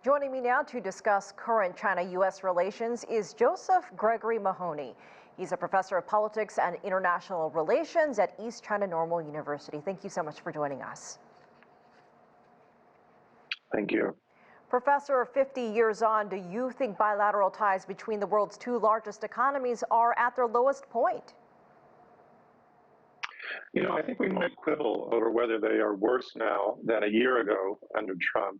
Joining me now to discuss current China-U.S. relations is Josef Gregory Mahoney. He's a professor of politics and international relations at East China Normal University. Thank you so much for joining us. Thank you. Professor, 50 years on, do you think bilateral ties between the world's two largest economies are at their lowest point? You know, I think we might quibble over whether they are worse now than a year ago under Trump.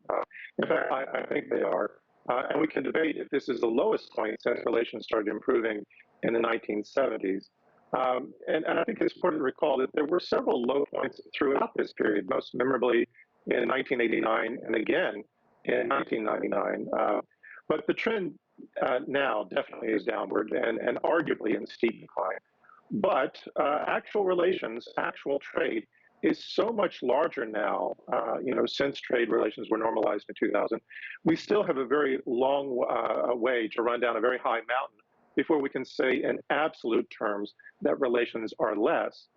In fact, I think they are. And we can debate if this is the lowest point since relations started improving in the 1970s. And I think it's important to recall that there were several low points throughout this period, most memorably in 1989 and again in 1999. But the trend now definitely is downward and arguably in steep decline. But actual relations, actual trade is so much larger now, since trade relations were normalized in 2000. We still have a very long way to run down a very high mountain before we can say in absolute terms that relations are less.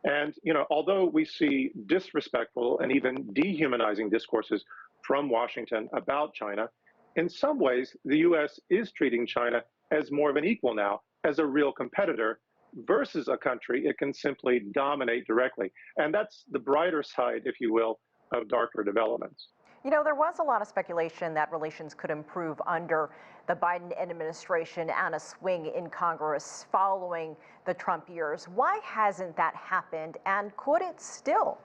And, although we see disrespectful and even dehumanizing discourses from Washington about China, in some ways, the U.S. is treating China as more of an equal now, as a real competitor, versus a country it can simply dominate directly. And that's the brighter side, if you will, of darker developments. You know, there was a lot of speculation that relations could improve under the Biden administration and a swing in Congress following the Trump years. Why hasn't that happened, and could it still?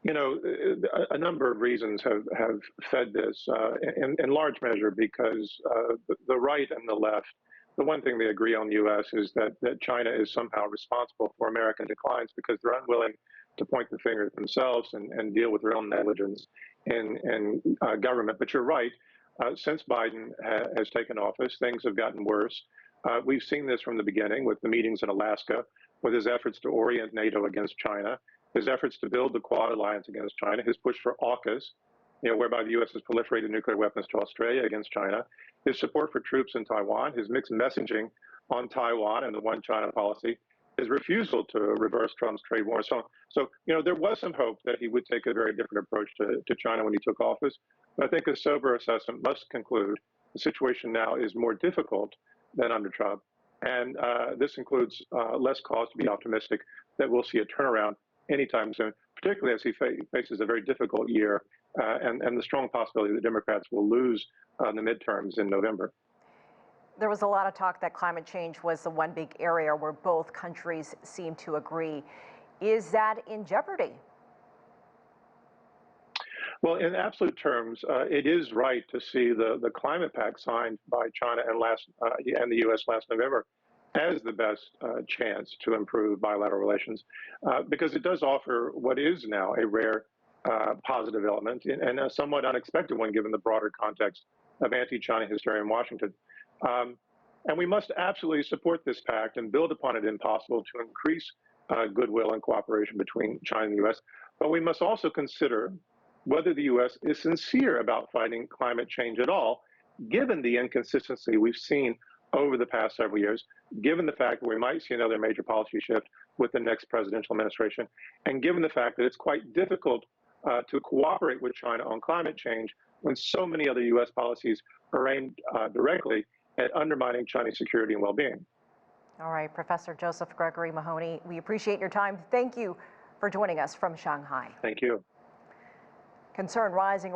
You know, a number of reasons have fed this, in large measure because the right and the left, the one thing they agree on the U.S. is that China is somehow responsible for American declines because they're unwilling to point the finger at themselves and deal with their own negligence in government. But you're right, since Biden has taken office, things have gotten worse. We've seen this from the beginning with the meetings in Alaska, with his efforts to orient NATO against China, his efforts to build the Quad alliance against China, his push for AUKUS, whereby the U.S. has proliferated nuclear weapons to Australia against China, his support for troops in Taiwan, his mixed messaging on Taiwan and the one China policy, his refusal to reverse Trump's trade war. So there was some hope that he would take a very different approach to China when he took office. But I think a sober assessment must conclude the situation now is more difficult than under Trump. And this includes less cause to be optimistic that we'll see a turnaround anytime soon, particularly as he faces a very difficult year and the strong possibility that Democrats will lose the midterms in November. There was a lot of talk that climate change was the one big area where both countries seem to agree. Is that in jeopardy? Well, in absolute terms, it is right to see the climate pact signed by China and the U.S. last November as the best chance to improve bilateral relations, because it does offer what is now a rare positive element and a somewhat unexpected one given the broader context of anti-China hysteria in Washington. And we must absolutely support this pact and build upon it if possible to increase goodwill and cooperation between China and the U.S. But we must also consider whether the U.S. is sincere about fighting climate change at all, given the inconsistency we've seen over the past several years, given the fact that we might see another major policy shift with the next presidential administration, and given the fact that it's quite difficult to cooperate with China on climate change when so many other U.S. policies are aimed directly at undermining Chinese security and well-being. All right, Professor Josef Gregory Mahoney, we appreciate your time. Thank you for joining us from Shanghai. Thank you. Concern rising